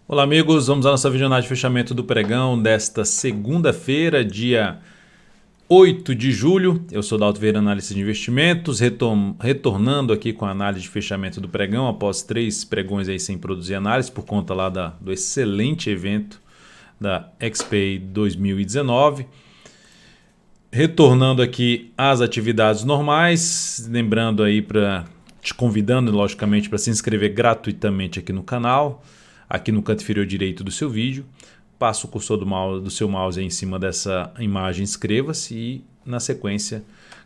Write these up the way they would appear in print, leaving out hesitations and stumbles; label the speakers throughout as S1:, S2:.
S1: Olá amigos, vamos à nossa videoanálise de fechamento do pregão desta segunda-feira, dia 8 de julho. Eu sou Dalto Vieira, analista de investimentos, retornando aqui com a análise de fechamento do pregão após 3 pregões aí sem produzir análise por conta lá do excelente evento da XP 2019. Retornando aqui às atividades normais, lembrando aí te convidando logicamente para se inscrever gratuitamente aqui no canal. Aqui no canto inferior direito do seu vídeo, passa o cursor do seu mouse aí em cima dessa imagem, inscreva-se e na sequência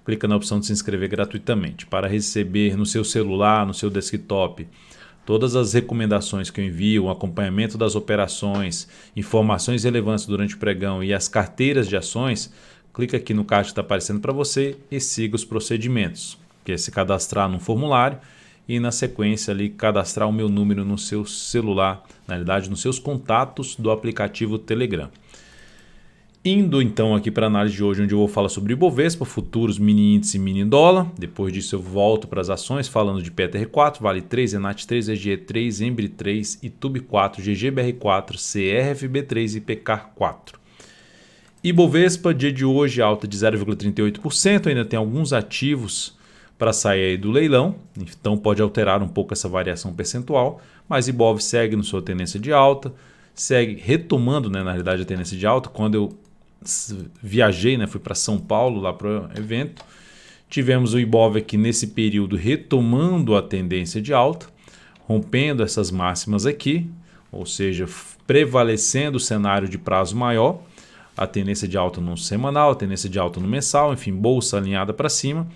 S1: clica na opção de se inscrever gratuitamente para receber no seu celular, no seu desktop, todas as recomendações que eu envio, o acompanhamento das operações, informações relevantes durante o pregão e as carteiras de ações. Clica aqui no card que está aparecendo para você e siga os procedimentos, que é se cadastrar num formulário e na sequência ali cadastrar o meu número no seu celular, na realidade nos seus contatos do aplicativo Telegram. Indo então aqui para a análise de hoje, onde eu vou falar sobre Ibovespa, futuros, mini índice e mini dólar. Depois disso eu volto para as ações falando de PTR4, Vale 3, Enat 3, EGE 3, Embri 3, Itube 4, GGBR4, CRFB3 e PK 4. Ibovespa, dia de hoje alta de 0,38%, ainda tem alguns ativos para sair aí do leilão, então pode alterar um pouco essa variação percentual, mas Ibov segue na sua tendência de alta, segue retomando, na realidade, a tendência de alta. Quando eu viajei, fui para São Paulo lá para o evento, tivemos o Ibov aqui nesse período retomando a tendência de alta, rompendo essas máximas aqui, ou seja, prevalecendo o cenário de prazo maior, a tendência de alta no semanal, a tendência de alta no mensal, enfim, bolsa alinhada para cima.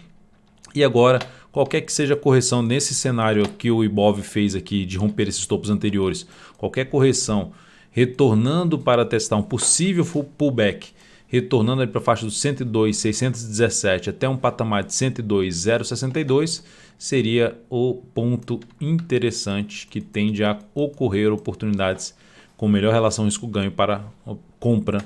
S1: E agora, qualquer que seja a correção nesse cenário que o Ibov fez aqui de romper esses topos anteriores, qualquer correção retornando para testar um possível pullback, retornando para a faixa dos 102.617 até um patamar de 102.062, seria o ponto interessante que tende a ocorrer oportunidades com melhor relação risco-ganho para compra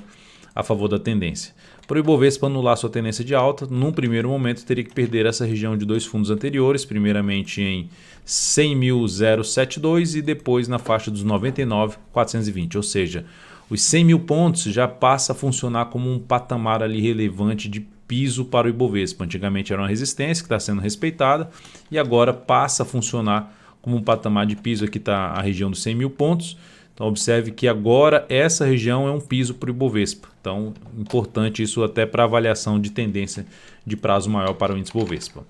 S1: a favor da tendência. Para o Ibovespa anular sua tendência de alta, num primeiro momento teria que perder essa região de 2 fundos anteriores, primeiramente em 100.072 e depois na faixa dos 99.420, ou seja, os 100 mil pontos já passa a funcionar como um patamar ali relevante de piso para o Ibovespa. Antigamente era uma resistência que está sendo respeitada e agora passa a funcionar como um patamar de piso. Aqui está a região dos 100 mil pontos. Então observe que agora essa região é um piso para o Ibovespa. Então importante isso até para avaliação de tendência de prazo maior para o índice Bovespa.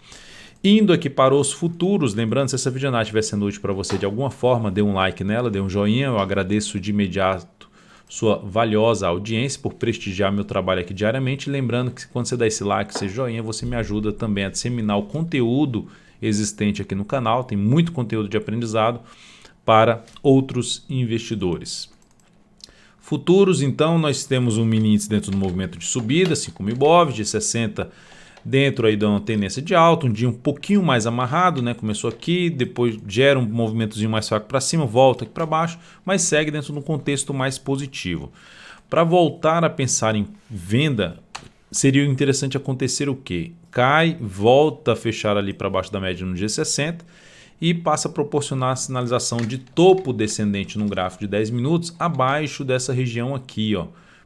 S1: Indo aqui para os futuros, lembrando, se essa videoanálise estiver sendo útil para você de alguma forma, dê um like nela, dê um joinha. Eu agradeço de imediato sua valiosa audiência por prestigiar meu trabalho aqui diariamente. Lembrando que quando você dá esse like, esse joinha, você me ajuda também a disseminar o conteúdo existente aqui no canal. Tem muito conteúdo de aprendizado para outros investidores. Futuros, então, nós temos um mini índice dentro do movimento de subida, assim como o Ibov, de 60 dentro aí de uma tendência de alta, um dia um pouquinho mais amarrado, começou aqui, depois gera um movimentozinho mais fraco para cima, volta aqui para baixo, mas segue dentro de um contexto mais positivo. Para voltar a pensar em venda, seria interessante acontecer o quê? Cai, volta a fechar ali para baixo da média no dia 60, e passa a proporcionar a sinalização de topo descendente no gráfico de 10 minutos abaixo dessa região aqui,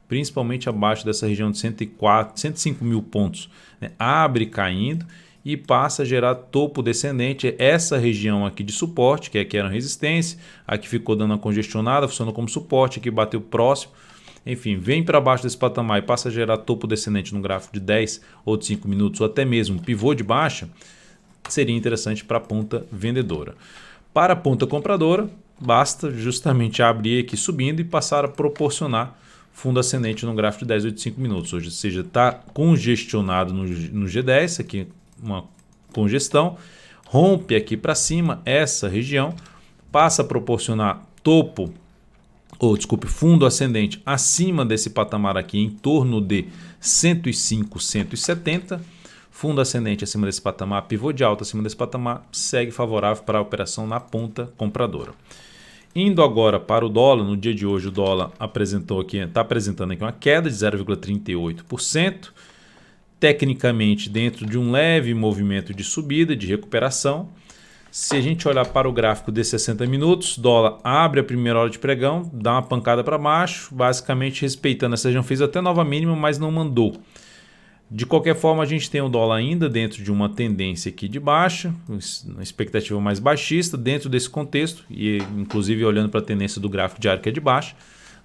S1: principalmente abaixo dessa região de 105 mil pontos. Abre caindo e passa a gerar topo descendente. Essa região aqui de suporte, que aqui era uma resistência, aqui ficou dando uma congestionada, funciona como suporte, aqui bateu próximo. Enfim, vem para baixo desse patamar e passa a gerar topo descendente no gráfico de 10 ou de 5 minutos, ou até mesmo pivô de baixa, seria interessante para a ponta vendedora. Para a ponta compradora, basta justamente abrir aqui subindo e passar a proporcionar fundo ascendente no gráfico de 10 ou de 5 minutos. Ou seja, está congestionado no G10, aqui uma congestão, rompe aqui para cima essa região, passa a proporcionar fundo ascendente acima desse patamar aqui em torno de 105, 170. Fundo ascendente acima desse patamar, pivô de alta acima desse patamar, segue favorável para a operação na ponta compradora. Indo agora para o dólar, no dia de hoje o dólar está apresentando aqui uma queda de 0,38%, tecnicamente dentro de um leve movimento de subida, de recuperação. Se a gente olhar para o gráfico de 60 minutos, dólar abre a primeira hora de pregão, dá uma pancada para baixo, basicamente respeitando essa região, fez até nova mínima, mas não mandou. De qualquer forma, a gente tem o dólar ainda dentro de uma tendência aqui de baixa, uma expectativa mais baixista dentro desse contexto, e inclusive olhando para a tendência do gráfico diário que é de baixa,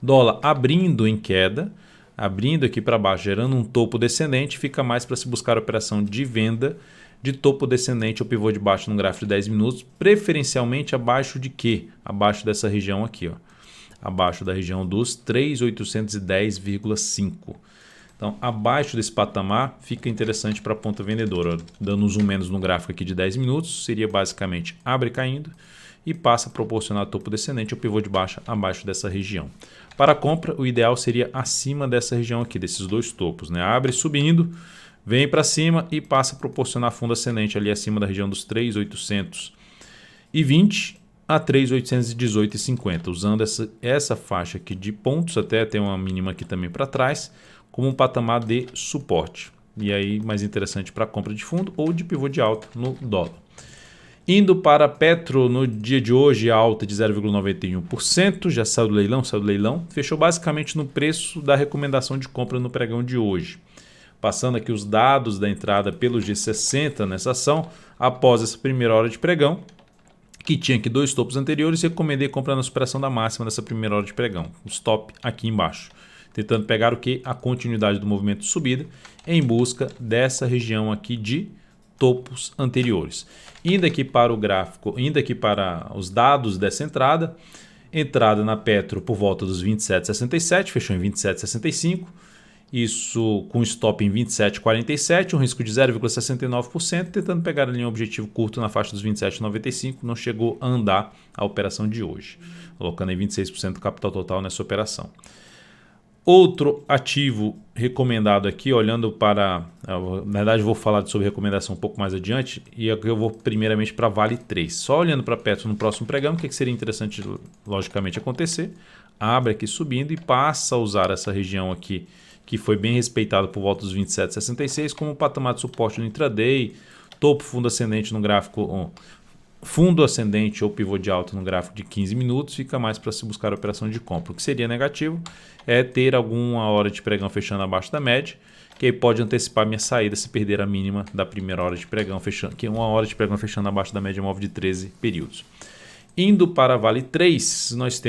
S1: dólar abrindo em queda, abrindo aqui para baixo, gerando um topo descendente, fica mais para se buscar a operação de venda de topo descendente ou pivô de baixo no gráfico de 10 minutos, preferencialmente abaixo de quê? Abaixo dessa região aqui, ó. Abaixo da região dos 3.810,5. Então, abaixo desse patamar fica interessante para a ponta vendedora. Dando um zoom menos no gráfico aqui de 10 minutos, seria basicamente abre caindo e passa a proporcionar topo descendente ou pivô de baixa abaixo dessa região. Para a compra, o ideal seria acima dessa região aqui, desses dois topos, né? Abre subindo, vem para cima e passa a proporcionar fundo ascendente ali acima da região dos 3.820 a 3.818,50, usando essa faixa aqui de pontos, até tem uma mínima aqui também para trás, como um patamar de suporte. E aí mais interessante para compra de fundo ou de pivô de alta no dólar. Indo para Petro no dia de hoje, alta de 0,91%, já saiu do leilão, fechou basicamente no preço da recomendação de compra no pregão de hoje. Passando aqui os dados da entrada pelo G60 nessa ação, após essa primeira hora de pregão, que tinha aqui dois topos anteriores, recomendei comprar na superação da máxima dessa primeira hora de pregão, o stop aqui embaixo. Tentando pegar o que? A continuidade do movimento de subida em busca dessa região aqui de topos anteriores. Indo aqui para o gráfico, indo aqui para os dados dessa entrada na Petro por volta dos 27,67, fechou em 27,65, isso com stop em 27,47, um risco de 0,69%, tentando pegar ali um objetivo curto na faixa dos 27,95, não chegou a andar a operação de hoje, colocando aí 26% do capital total nessa operação. Outro ativo recomendado aqui, olhando para... Na verdade, vou falar sobre recomendação um pouco mais adiante. E aqui eu vou primeiramente para Vale 3. Só olhando para Petro no próximo pregão, o que seria interessante, logicamente, acontecer? Abre aqui subindo e passa a usar essa região aqui, que foi bem respeitada por volta dos 27,66, como patamar de suporte no intraday, topo fundo ascendente no gráfico... Fundo ascendente ou pivô de alta no gráfico de 15 minutos, fica mais para se buscar a operação de compra. O que seria negativo é ter alguma hora de pregão fechando abaixo da média, que aí pode antecipar minha saída se perder a mínima da primeira hora de pregão fechando, que é uma hora de pregão fechando abaixo da média móvel de 13 períodos. Indo para Vale 3, nós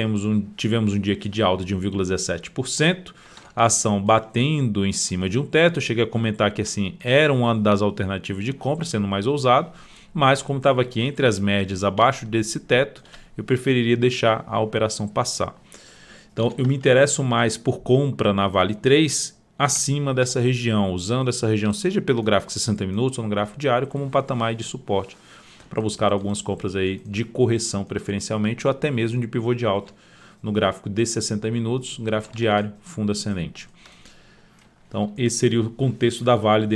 S1: tivemos um dia aqui de alta de 1,17%, a ação batendo em cima de um teto. Eu cheguei a comentar que assim era uma das alternativas de compra, sendo mais ousado, mas como estava aqui entre as médias abaixo desse teto, eu preferiria deixar a operação passar. Então eu me interesso mais por compra na Vale 3 acima dessa região, usando essa região seja pelo gráfico 60 minutos ou no gráfico diário como um patamar de suporte para buscar algumas compras aí de correção preferencialmente ou até mesmo de pivô de alta no gráfico de 60 minutos, gráfico diário, fundo ascendente. Então esse seria o contexto da Vale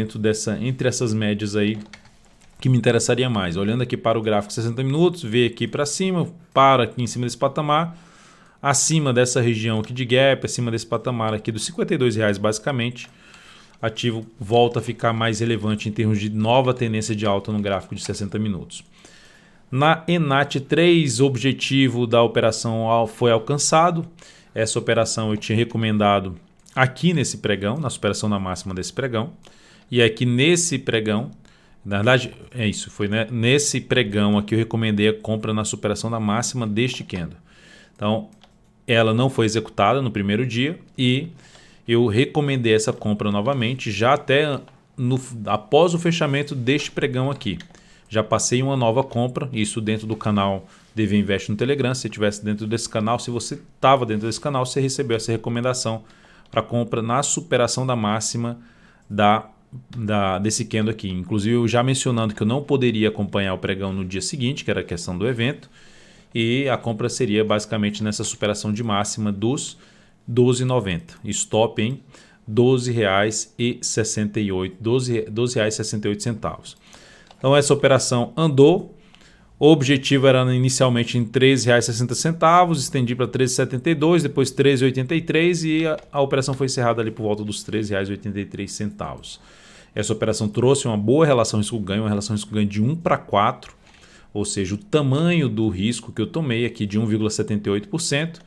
S1: entre essas médias aí que me interessaria mais. Olhando aqui para o gráfico 60 minutos, ver aqui para cima, para aqui em cima desse patamar, acima dessa região aqui de gap, acima desse patamar aqui dos R$52 basicamente, ativo volta a ficar mais relevante em termos de nova tendência de alta no gráfico de 60 minutos. Na ENAT 3, o objetivo da operação foi alcançado. Essa operação eu tinha recomendado aqui nesse pregão, na superação da máxima desse pregão, e aqui nesse pregão, na verdade, é isso. Foi nesse pregão aqui eu recomendei a compra na superação da máxima deste candle. Então, ela não foi executada no primeiro dia e eu recomendei essa compra novamente já até após o fechamento deste pregão aqui. Já passei uma nova compra, isso dentro do canal DV Invest no Telegram. Se estivesse dentro desse canal, se você estava dentro desse canal, você recebeu essa recomendação para compra na superação da máxima desse candle aqui. Inclusive eu já mencionando que eu não poderia acompanhar o pregão no dia seguinte, que era a questão do evento, e a compra seria basicamente nessa superação de máxima dos R$12,90, stop em R$12,68. Então essa operação andou. O objetivo era inicialmente em R$13,60, estendi para R$13,72, depois R$13,83 e a operação foi encerrada ali por volta dos R$13,83. Essa operação trouxe uma boa relação risco-ganho, uma relação risco-ganho de 1 para 4, ou seja, o tamanho do risco que eu tomei aqui de 1,78%,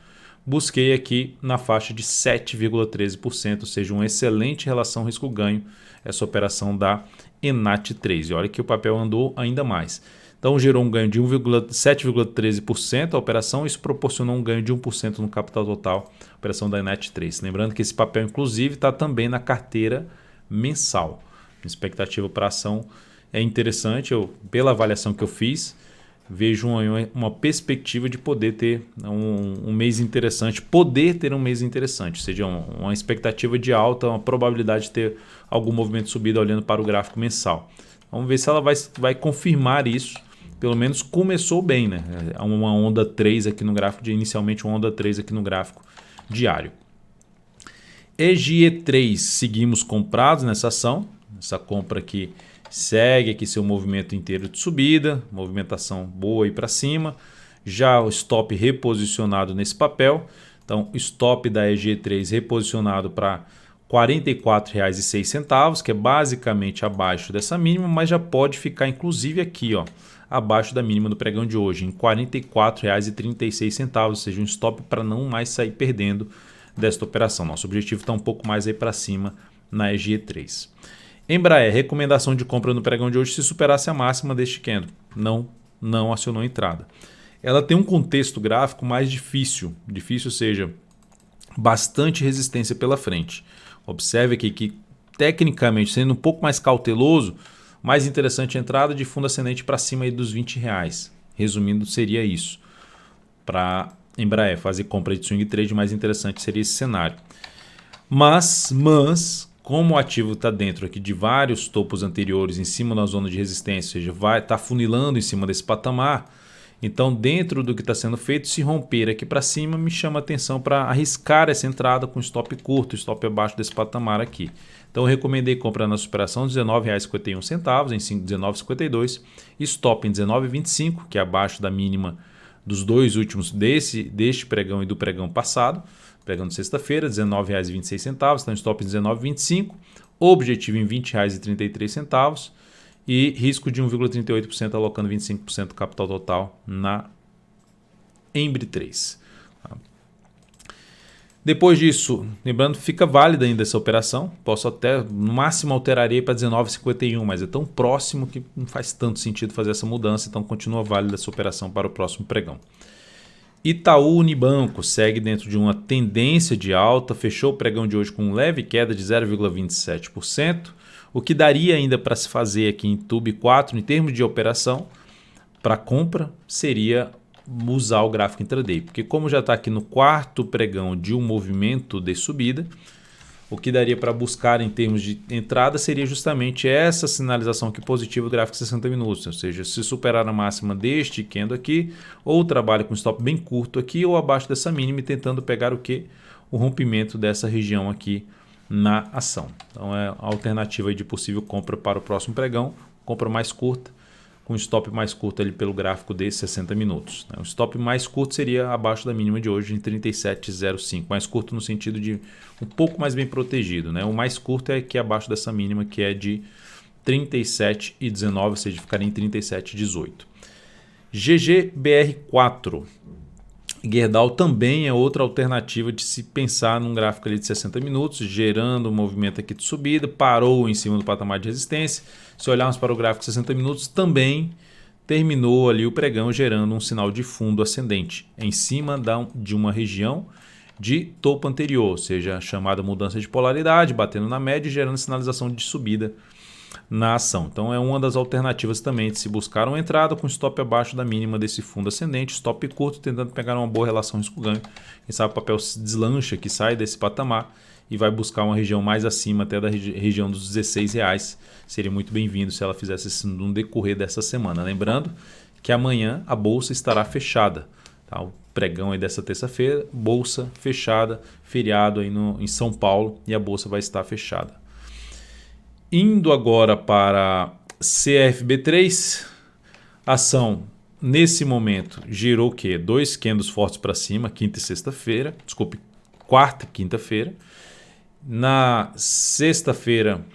S1: busquei aqui na faixa de 7,13%, ou seja, uma excelente relação risco-ganho, essa operação da ENAT3. E olha que o papel andou ainda mais. Então gerou um ganho de 7,13% a operação, isso proporcionou um ganho de 1% no capital total, a operação da ENAT3. Lembrando que esse papel, inclusive, está também na carteira mensal. A expectativa para a ação é interessante, pela avaliação que eu fiz, vejo uma perspectiva de poder ter um mês interessante, ou seja, uma expectativa de alta, uma probabilidade de ter algum movimento de subida olhando para o gráfico mensal. Vamos ver se ela vai confirmar isso. Pelo menos começou bem, né? Uma onda 3 aqui no gráfico, inicialmente uma onda 3 aqui no gráfico diário. EGE3, seguimos comprados nessa ação, essa compra aqui segue aqui seu movimento inteiro de subida, movimentação boa aí para cima, já o stop reposicionado nesse papel, então stop da EGE3 reposicionado para R$ 44,06, que é basicamente abaixo dessa mínima, mas já pode ficar inclusive aqui, ó, abaixo da mínima do pregão de hoje, em R$ 44,36, ou seja, um stop para não mais sair perdendo desta operação. Nosso objetivo está um pouco mais aí para cima na EGE3. Embraer, recomendação de compra no pregão de hoje se superasse a máxima deste candle. Não acionou entrada. Ela tem um contexto gráfico mais difícil, ou seja, bastante resistência pela frente. Observe aqui que, tecnicamente, sendo um pouco mais cauteloso, mais interessante a entrada de fundo ascendente para cima aí dos R$20. Resumindo, seria isso. Para Embraer fazer compra de swing trade, mais interessante seria esse cenário. Mas como o ativo está dentro aqui de vários topos anteriores em cima da zona de resistência, ou seja, vai estar funilando em cima desse patamar, então dentro do que está sendo feito, se romper aqui para cima, me chama a atenção para arriscar essa entrada com stop curto, stop abaixo desse patamar aqui. Então eu recomendei comprar na superação R$ 19,51 em 19,52, stop em 19,25, que é abaixo da mínima dos dois últimos deste pregão e do pregão passado. Pregando sexta-feira, R$ 19,26, então stop em 19,25, objetivo em R$ 20,33 e risco de 1,38%, alocando 25% do capital total na Embri3. Depois disso, lembrando, fica válida ainda essa operação, posso até, no máximo alteraria para 19,51, mas é tão próximo que não faz tanto sentido fazer essa mudança, então continua válida essa operação para o próximo pregão. Itaú Unibanco segue dentro de uma tendência de alta, fechou o pregão de hoje com leve queda de 0,27%, o que daria ainda para se fazer aqui em TUB 4 em termos de operação para compra seria usar o gráfico intraday, porque como já está aqui no quarto pregão de um movimento de subida, o que daria para buscar em termos de entrada seria justamente essa sinalização aqui positiva do gráfico 60 minutos, ou seja, se superar a máxima deste candle aqui, ou trabalha com stop bem curto aqui, ou abaixo dessa mínima e tentando pegar o que? O rompimento dessa região aqui na ação. Então é a alternativa de possível compra para o próximo pregão, compra mais curta, com stop mais curto ali pelo gráfico de 60 minutos. O stop mais curto seria abaixo da mínima de hoje em 37,05. Mais curto no sentido de um pouco mais bem protegido. O mais curto é que é abaixo dessa mínima, que é de 37,19, ou seja, ficaria em 37,18. GGBR4. Gerdau também é outra alternativa de se pensar num gráfico ali de 60 minutos, gerando um movimento aqui de subida, parou em cima do patamar de resistência. Se olharmos para o gráfico de 60 minutos, também terminou ali o pregão gerando um sinal de fundo ascendente em cima de uma região de topo anterior, ou seja, a chamada mudança de polaridade, batendo na média e gerando sinalização de subida na ação. Então é uma das alternativas também de se buscar uma entrada com stop abaixo da mínima desse fundo ascendente, stop curto, tentando pegar uma boa relação risco-ganho. Quem sabe o papel se deslancha, que sai desse patamar e vai buscar uma região mais acima, até da região dos R$16. Seria muito bem-vindo se ela fizesse isso no decorrer dessa semana. Lembrando que amanhã a bolsa estará fechada. Tá? O pregão aí dessa terça-feira, bolsa fechada, feriado aí em São Paulo e a bolsa vai estar fechada. Indo agora para CFB3, ação nesse momento gerou o quê? 2 candles fortes para cima, quarta e quinta-feira. Na sexta-feira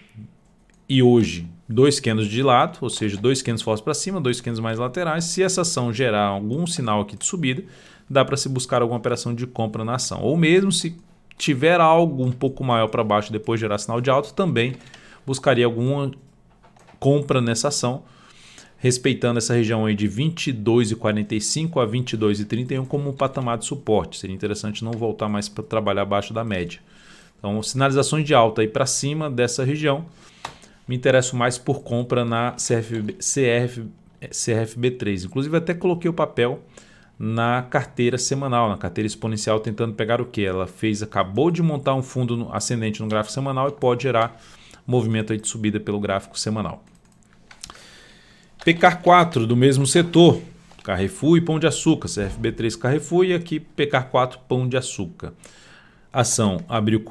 S1: e hoje 2 candles de lado, ou seja, 2 candles fortes para cima, 2 candles mais laterais. Se essa ação gerar algum sinal aqui de subida, dá para se buscar alguma operação de compra na ação. Ou mesmo se tiver algo um pouco maior para baixo depois de gerar sinal de alta, também buscaria alguma compra nessa ação, respeitando essa região aí de 22,45 a 22,31 como um patamar de suporte. Seria interessante não voltar mais para trabalhar abaixo da média. Então, sinalizações de alta aí para cima dessa região. Me interesso mais por compra na CFB3. Inclusive, até coloquei o papel na carteira semanal, na carteira exponencial, tentando pegar o que? Ela acabou de montar um fundo ascendente no gráfico semanal e pode gerar movimento aí de subida pelo gráfico semanal. PK4 do mesmo setor, Carrefour e Pão de Açúcar, CFB3 Carrefour e aqui PK4 Pão de Açúcar. A ação abriu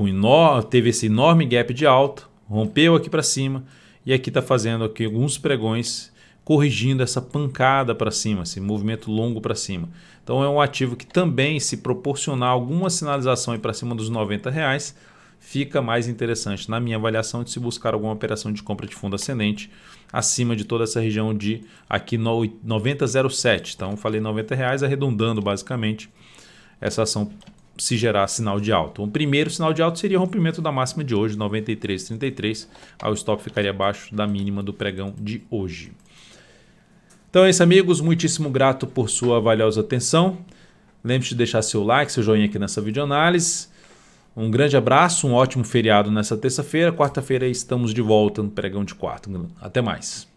S1: teve esse enorme gap de alta, rompeu aqui para cima e aqui está fazendo aqui alguns pregões corrigindo essa pancada para cima, esse movimento longo para cima. Então é um ativo que também, se proporcionar alguma sinalização para cima dos R$90, fica mais interessante na minha avaliação de se buscar alguma operação de compra de fundo ascendente acima de toda essa região de aqui 90,07. Então falei R$90 arredondando basicamente essa ação se gerar sinal de alta. O primeiro sinal de alta seria o rompimento da máxima de hoje, 93,33. Aí o stop ficaria abaixo da mínima do pregão de hoje. Então é isso, amigos. Muitíssimo grato por sua valiosa atenção. Lembre-se de deixar seu like, seu joinha aqui nessa videoanálise. Um grande abraço, um ótimo feriado nessa terça-feira. Quarta-feira estamos de volta no pregão de quarta. Até mais.